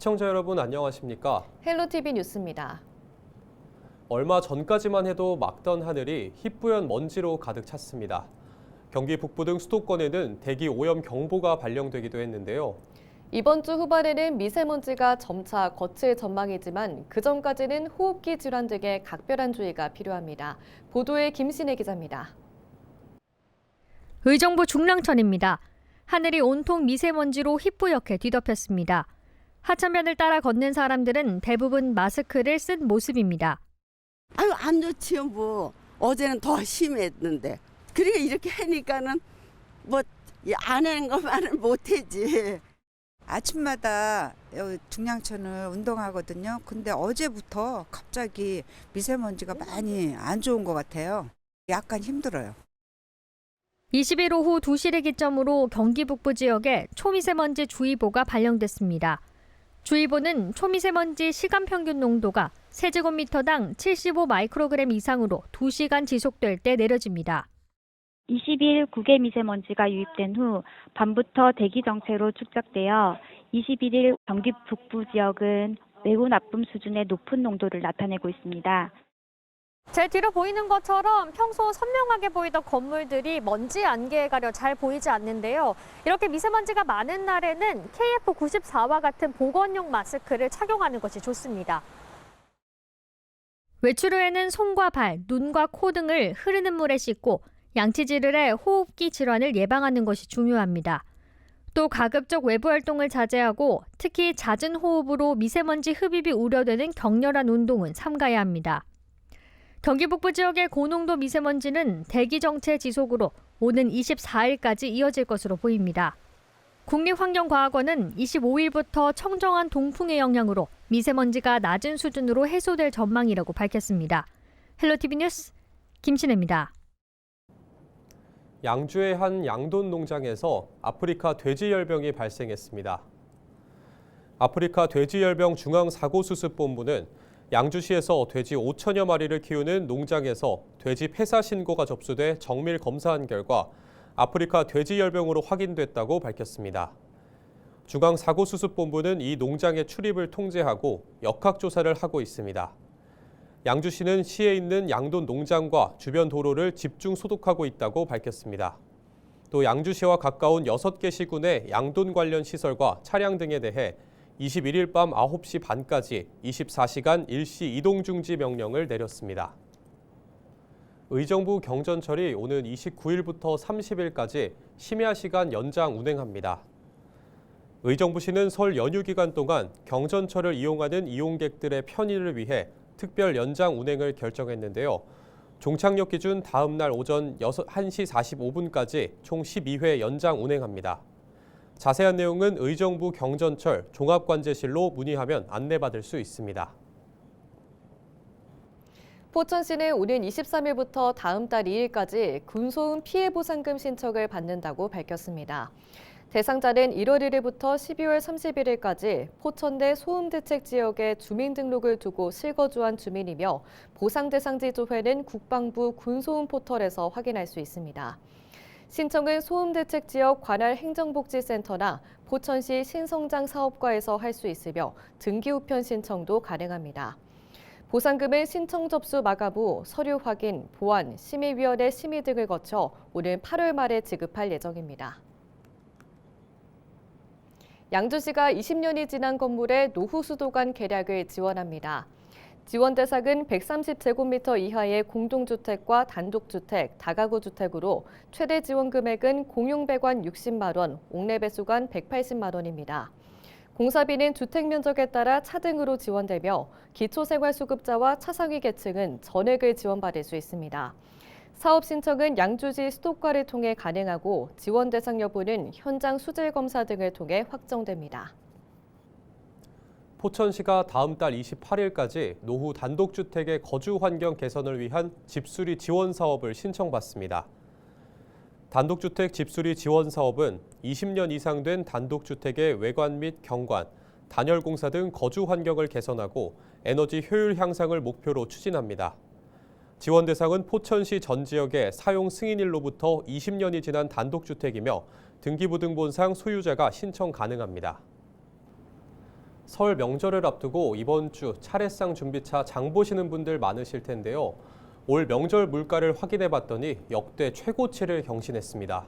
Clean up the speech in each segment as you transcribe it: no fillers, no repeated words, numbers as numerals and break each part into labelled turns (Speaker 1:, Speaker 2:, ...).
Speaker 1: 시청자 여러분 안녕하십니까?
Speaker 2: 헬로티비 뉴스입니다.
Speaker 1: 얼마 전까지만 해도 막던 하늘이 희뿌연 먼지로 가득 찼습니다. 경기 북부 등 수도권에는 대기 오염 경보가 발령되기도 했는데요.
Speaker 2: 이번 주 후반에는 미세먼지가 점차 거칠 전망이지만 그전까지는 호흡기 질환 등의 각별한 주의가 필요합니다. 보도에 김신혜 기자입니다.
Speaker 3: 의정부 중랑천입니다. 하늘이 온통 미세먼지로 희뿌옇게 뒤덮였습니다. 하천변을 따라 걷는 사람들은 대부분 마스크를 쓴 모습입니다.
Speaker 4: 아유, 안 좋지요, 뭐. 어제는 더 심했는데. 그러니까 이렇게 하니까는 뭐 안 하는 것만은 못하지.
Speaker 5: 아침마다 여기 중랑천을 운동하거든요. 근데 어제부터 갑자기 미세먼지가 많이 안 좋은 것 같아요. 약간 힘들어요.
Speaker 3: 20일 오후 2시를 기점으로 경기 북부 지역에 초미세먼지 주의보가 발령됐습니다. 주의보는 초미세먼지 시간 평균 농도가 세제곱미터당 75 마이크로그램 이상으로 2시간 지속될 때 내려집니다.
Speaker 6: 20일 국외 미세먼지가 유입된 후 밤부터 대기 정체로 축적되어 21일 경기 북부 지역은 매우 나쁨 수준의 높은 농도를 나타내고 있습니다.
Speaker 3: 제 뒤로 보이는 것처럼 평소 선명하게 보이던 건물들이 먼지 안개에 가려 잘 보이지 않는데요. 이렇게 미세먼지가 많은 날에는 KF94와 같은 보건용 마스크를 착용하는 것이 좋습니다. 외출 후에는 손과 발, 눈과 코 등을 흐르는 물에 씻고 양치질을 해 호흡기 질환을 예방하는 것이 중요합니다. 또 가급적 외부 활동을 자제하고 특히 잦은 호흡으로 미세먼지 흡입이 우려되는 격렬한 운동은 삼가야 합니다. 경기 북부 지역의 고농도 미세먼지는 대기 정체 지속으로 오는 24일까지 이어질 것으로 보입니다. 국립환경과학원은 25일부터 청정한 동풍의 영향으로 미세먼지가 낮은 수준으로 해소될 전망이라고 밝혔습니다. 헬로티비 뉴스 김신혜입니다.
Speaker 1: 양주의 한 양돈 농장에서 아프리카 돼지열병이 발생했습니다. 아프리카 돼지열병 중앙사고수습본부는 양주시에서 돼지 5천여 마리를 키우는 농장에서 돼지 폐사 신고가 접수돼 정밀 검사한 결과 아프리카 돼지열병으로 확인됐다고 밝혔습니다. 중앙사고수습본부는 이 농장의 출입을 통제하고 역학조사를 하고 있습니다. 양주시는 시에 있는 양돈 농장과 주변 도로를 집중 소독하고 있다고 밝혔습니다. 또 양주시와 가까운 6개 시군의 양돈 관련 시설과 차량 등에 대해 21일 밤 9시 반까지 24시간 일시 이동 중지 명령을 내렸습니다. 의정부 경전철이 오는 29일부터 30일까지 심야 시간 연장 운행합니다. 의정부시는 설 연휴 기간 동안 경전철을 이용하는 이용객들의 편의를 위해 특별 연장 운행을 결정했는데요. 종착역 기준 다음 날 오전 1시 45분까지 총 12회 연장 운행합니다. 자세한 내용은 의정부 경전철 종합관제실로 문의하면 안내받을 수 있습니다.
Speaker 2: 포천시는 오는 23일부터 다음 달 2일까지 군소음 피해보상금 신청을 받는다고 밝혔습니다. 대상자는 1월 1일부터 12월 31일까지 포천 내 소음대책 지역에 주민등록을 두고 실거주한 주민이며 보상대상지 조회는 국방부 군소음 포털에서 확인할 수 있습니다. 신청은 소음대책 지역 관할 행정복지센터나 포천시 신성장 사업과에서 할 수 있으며 등기 우편 신청도 가능합니다. 보상금은 신청 접수 마감 후 서류 확인, 보안, 심의위원회 심의 등을 거쳐 오는 8월 말에 지급할 예정입니다. 양주시가 20년이 지난 건물의 노후 수도관 개량을 지원합니다. 지원 대상은 130제곱미터 이하의 공동주택과 단독주택, 다가구 주택으로 최대 지원 금액은 공용배관 60만 원, 옥내배수관 180만 원입니다. 공사비는 주택 면적에 따라 차등으로 지원되며 기초생활수급자와 차상위 계층은 전액을 지원받을 수 있습니다. 사업 신청은 양주시 수도과를 통해 가능하고 지원 대상 여부는 현장 수질 검사 등을 통해 확정됩니다.
Speaker 1: 포천시가 다음 달 28일까지 노후 단독주택의 거주 환경 개선을 위한 집수리 지원 사업을 신청받습니다. 단독주택 집수리 지원 사업은 20년 이상 된 단독주택의 외관 및 경관, 단열 공사 등 거주 환경을 개선하고 에너지 효율 향상을 목표로 추진합니다. 지원 대상은 포천시 전 지역의 사용 승인일로부터 20년이 지난 단독주택이며 등기부등본상 소유자가 신청 가능합니다. 설 명절을 앞두고 이번 주 차례상 준비차 장 보시는 분들 많으실 텐데요. 올 명절 물가를 확인해 봤더니 역대 최고치를 경신했습니다.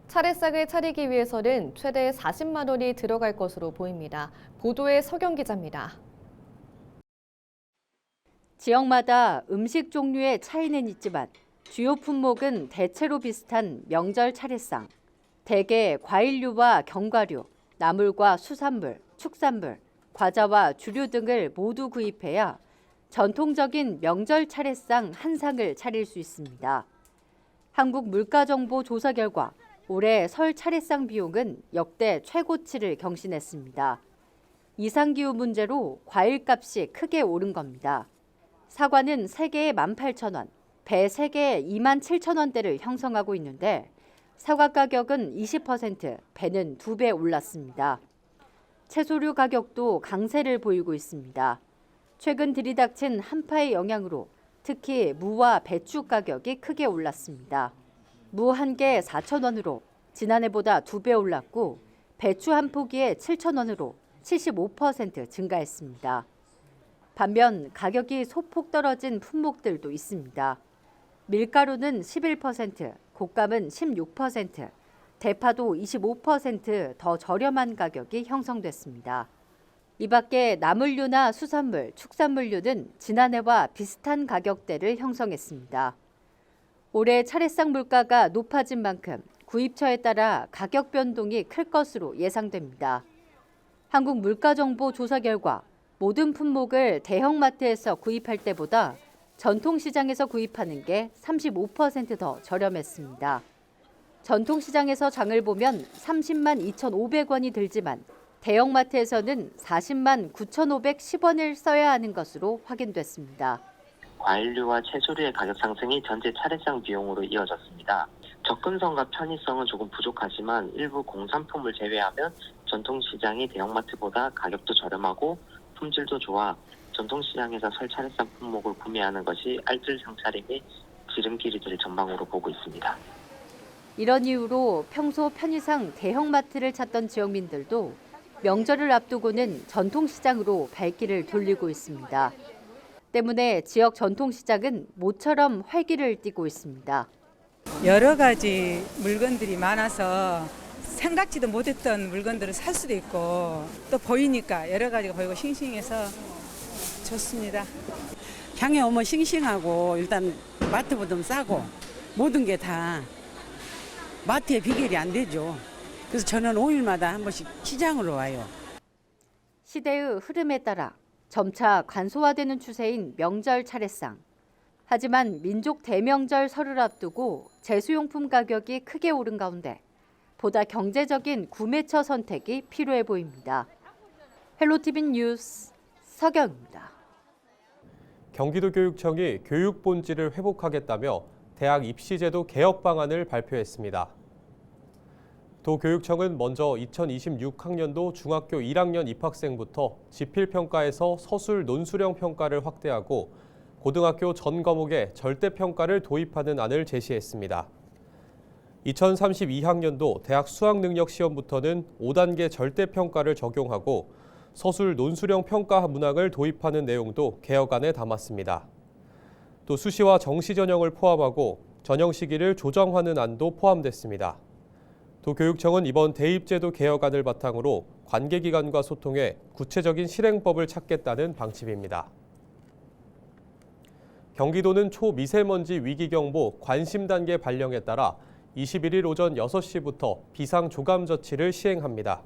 Speaker 2: 차례상을 차리기 위해서는 최대 40만 원이 들어갈 것으로 보입니다. 보도에 서경 기자입니다.
Speaker 7: 지역마다 음식 종류의 차이는 있지만 주요 품목은 대체로 비슷한 명절 차례상. 대개 과일류와 견과류, 나물과 수산물, 축산물, 과자와 주류 등을 모두 구입해야 전통적인 명절 차례상 한 상을 차릴 수 있습니다. 한국물가정보조사 결과 올해 설 차례상 비용은 역대 최고치를 경신했습니다. 이상기후 문제로 과일값이 크게 오른 겁니다. 사과는 3개에 18,000원, 배 3개에 27,000원대를 형성하고 있는데 사과 가격은 20%, 배는 2배 올랐습니다. 채소류 가격도 강세를 보이고 있습니다. 최근 들이닥친 한파의 영향으로 특히 무와 배추 가격이 크게 올랐습니다. 무 한 개에 4,000원으로 지난해보다 2배 올랐고 배추 한 포기에 7,000원으로 75% 증가했습니다. 반면 가격이 소폭 떨어진 품목들도 있습니다. 밀가루는 11%, 곶감은 16%, 대파도 25% 더 저렴한 가격이 형성됐습니다. 이 밖에 나물류나 수산물, 축산물류는 지난해와 비슷한 가격대를 형성했습니다. 올해 차례상 물가가 높아진 만큼 구입처에 따라 가격 변동이 클 것으로 예상됩니다. 한국물가정보조사 결과 모든 품목을 대형마트에서 구입할 때보다 전통시장에서 구입하는 게 35% 더 저렴했습니다. 전통시장에서 장을 보면 30만 2,500원이 들지만 대형마트에서는 40만 9,510원을 써야 하는 것으로 확인됐습니다.
Speaker 8: 과일류와 채소류의 가격 상승이 전체 차례상 비용으로 이어졌습니다. 접근성과 편의성은 조금 부족하지만 일부 공산품을 제외하면 전통시장이 대형마트보다 가격도 저렴하고 품질도 좋아 전통시장에서 설 차례상 품목을 구매하는 것이 알뜰 상차림의 지름길이 될 전망으로 보고 있습니다.
Speaker 7: 이런 이유로 평소 편의상 대형마트를 찾던 지역민들도 명절을 앞두고는 전통시장으로 발길을 돌리고 있습니다. 때문에 지역 전통시장은 모처럼 활기를 띠고 있습니다.
Speaker 9: 여러 가지 물건들이 많아서 생각지도 못했던 물건들을 살 수도 있고 또 보이니까 여러 가지가 보이고 싱싱해서 좋습니다.
Speaker 4: 향이 오면 싱싱하고 일단 마트보다 싸고 모든 게 다 마트의 비결이 안 되죠. 그래서 저는 5일마다 한 번씩 시장으로 와요.
Speaker 7: 시대의 흐름에 따라 점차 간소화되는 추세인 명절 차례상. 하지만 민족 대명절 설을 앞두고 제수용품 가격이 크게 오른 가운데 보다 경제적인 구매처 선택이 필요해 보입니다. 헬로티비 뉴스 서경입니다.
Speaker 1: 경기도교육청이 교육 본질을 회복하겠다며 대학 입시제도 개혁 방안을 발표했습니다. 도교육청은 먼저 2026학년도 중학교 1학년 입학생부터 지필평가에서 서술 논술형 평가를 확대하고 고등학교 전 과목에 절대평가를 도입하는 안을 제시했습니다. 2032학년도 대학 수학능력시험부터는 5단계 절대평가를 적용하고 서술 논술형 평가 문항을 도입하는 내용도 개혁안에 담았습니다. 또 수시와 정시 전형을 포함하고 전형 시기를 조정하는 안도 포함됐습니다. 도교육청은 이번 대입제도 개혁안을 바탕으로 관계기관과 소통해 구체적인 실행법을 찾겠다는 방침입니다. 경기도는 초미세먼지 위기경보 관심 단계 발령에 따라 21일 오전 6시부터 비상조감조치를 시행합니다.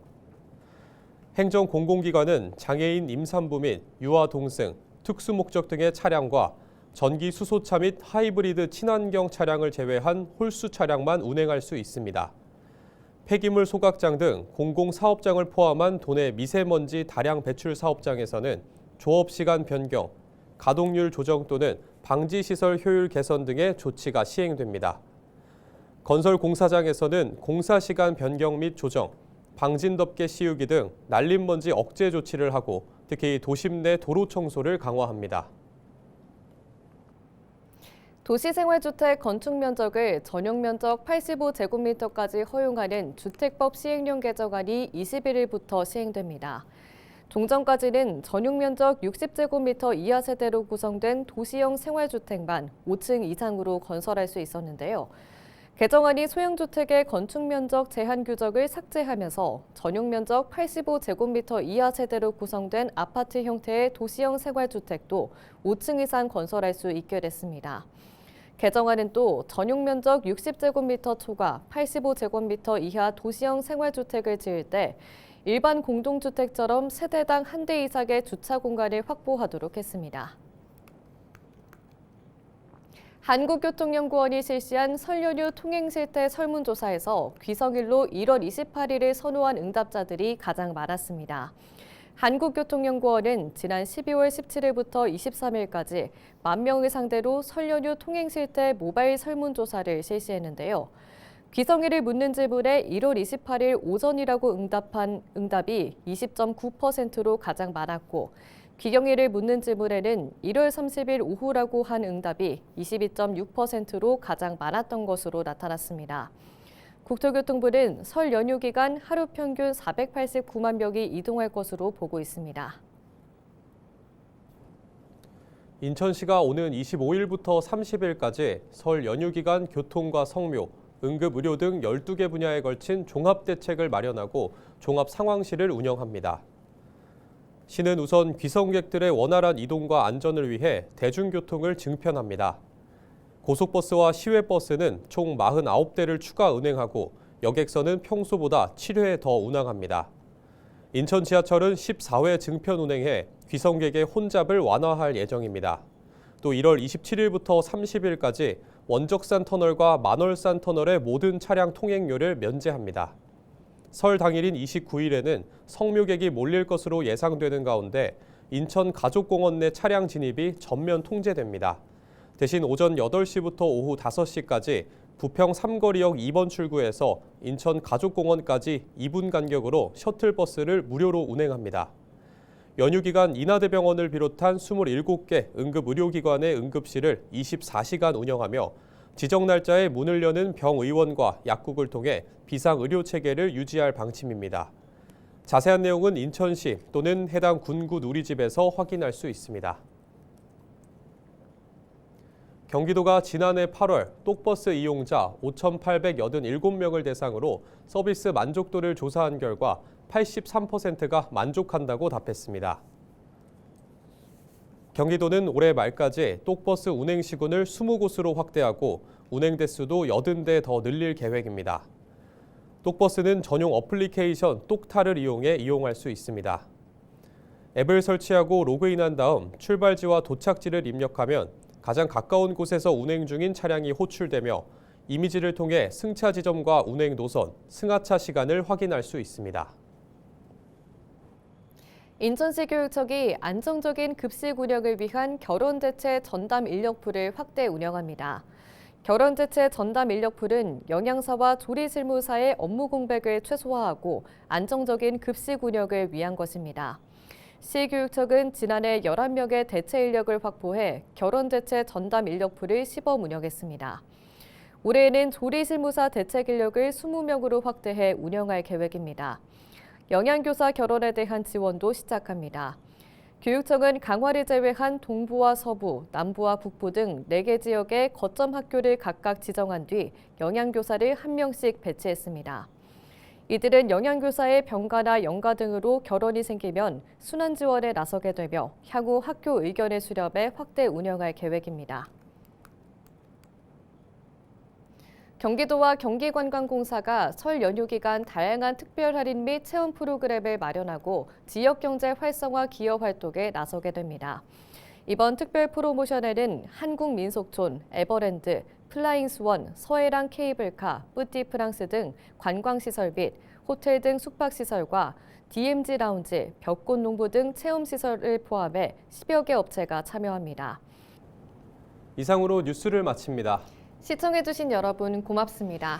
Speaker 1: 행정공공기관은 장애인 임산부 및 유아 동승, 특수목적 등의 차량과 전기 수소차 및 하이브리드 친환경 차량을 제외한 홀수 차량만 운행할 수 있습니다. 폐기물 소각장 등 공공사업장을 포함한 도내 미세먼지 다량 배출 사업장에서는 조업시간 변경, 가동률 조정 또는 방지시설 효율 개선 등의 조치가 시행됩니다. 건설 공사장에서는 공사시간 변경 및 조정, 방진덮개 씌우기 등 날림먼지 억제 조치를 하고 특히 도심 내 도로 청소를 강화합니다.
Speaker 2: 도시생활주택 건축 면적을 전용 면적 85제곱미터까지 허용하는 주택법 시행령 개정안이 21일부터 시행됩니다. 종전까지는 전용 면적 60제곱미터 이하 세대로 구성된 도시형 생활주택만 5층 이상으로 건설할 수 있었는데요. 개정안이 소형주택의 건축 면적 제한 규정을 삭제하면서 전용 면적 85제곱미터 이하 세대로 구성된 아파트 형태의 도시형 생활주택도 5층 이상 건설할 수 있게 됐습니다. 개정안은 또 전용 면적 60제곱미터 초과 85제곱미터 이하 도시형 생활주택을 지을 때 일반 공동주택처럼 세대당 한 대 이상의 주차 공간을 확보하도록 했습니다. 한국교통연구원이 실시한 설 연휴 통행실태 설문조사에서 귀성일로 1월 28일을 선호한 응답자들이 가장 많았습니다. 한국교통연구원은 지난 12월 17일부터 23일까지 10,000명을 상대로 설 연휴 통행실태 모바일 설문조사를 실시했는데요. 귀성일을 묻는 질문에 1월 28일 오전이라고 응답한 응답이 20.9%로 가장 많았고, 귀경일을 묻는 질문에는 1월 30일 오후라고 한 응답이 22.6%로 가장 많았던 것으로 나타났습니다. 국토교통부는 설 연휴 기간 하루 평균 489만 명이 이동할 것으로 보고 있습니다.
Speaker 1: 인천시가 오는 25일부터 30일까지 설 연휴 기간 교통과 성묘, 응급의료 등 12개 분야에 걸친 종합대책을 마련하고 종합상황실을 운영합니다. 시는 우선 귀성객들의 원활한 이동과 안전을 위해 대중교통을 증편합니다. 고속버스와 시외버스는 총 49대를 추가 운행하고 여객선은 평소보다 7회 더 운항합니다. 인천 지하철은 14회 증편 운행해 귀성객의 혼잡을 완화할 예정입니다. 또 1월 27일부터 30일까지 원적산 터널과 만월산 터널의 모든 차량 통행료를 면제합니다. 설 당일인 29일에는 성묘객이 몰릴 것으로 예상되는 가운데 인천 가족공원 내 차량 진입이 전면 통제됩니다. 대신 오전 8시부터 오후 5시까지 부평 삼거리역 2번 출구에서 인천 가족공원까지 2분 간격으로 셔틀버스를 무료로 운행합니다. 연휴 기간 인하대병원을 비롯한 27개 응급의료기관의 응급실을 24시간 운영하며 지정 날짜에 문을 여는 병의원과 약국을 통해 비상의료체계를 유지할 방침입니다. 자세한 내용은 인천시 또는 해당 군구 누리집에서 확인할 수 있습니다. 경기도가 지난해 8월 똑버스 이용자 5,887명을 대상으로 서비스 만족도를 조사한 결과 83%가 만족한다고 답했습니다. 경기도는 올해 말까지 똑버스 운행 시군을 20곳으로 확대하고 운행 대수도 80대 더 늘릴 계획입니다. 똑버스는 전용 어플리케이션 똑타를 이용할 수 있습니다. 앱을 설치하고 로그인한 다음 출발지와 도착지를 입력하면 가장 가까운 곳에서 운행 중인 차량이 호출되며 이미지를 통해 승차 지점과 운행 노선, 승하차 시간을 확인할 수 있습니다.
Speaker 2: 인천시 교육청이 안정적인 급식 운영을 위한 결혼대체 전담 인력풀을 확대 운영합니다. 결혼대체 전담 인력풀은 영양사와 조리실무사의 업무 공백을 최소화하고 안정적인 급식 운영을 위한 것입니다. 시교육청은 지난해 11명의 대체 인력을 확보해 결혼대체 전담 인력풀을 시범 운영했습니다. 올해에는 조리실무사 대책 인력을 20명으로 확대해 운영할 계획입니다. 영양교사 결혼에 대한 지원도 시작합니다. 교육청은 강화를 제외한 동부와 서부, 남부와 북부 등 4개 지역의 거점 학교를 각각 지정한 뒤 영양교사를 1명씩 배치했습니다. 이들은 영양교사의 병가나 영가 등으로 결혼이 생기면 순환 지원에 나서게 되며 향후 학교 의견을 수렴해 확대 운영할 계획입니다. 경기도와 경기관광공사가 설 연휴 기간 다양한 특별 할인 및 체험 프로그램을 마련하고 지역경제 활성화 기여 활동에 나서게 됩니다. 이번 특별 프로모션에는 한국민속촌, 에버랜드, 플라잉스원, 서해랑 케이블카, 뿌띠프랑스 등 관광시설 및 호텔 등 숙박시설과 DMZ 라운지, 벽꽃농부 등 체험시설을 포함해 10여 개 업체가 참여합니다.
Speaker 1: 이상으로 뉴스를 마칩니다.
Speaker 2: 시청해주신 여러분 고맙습니다.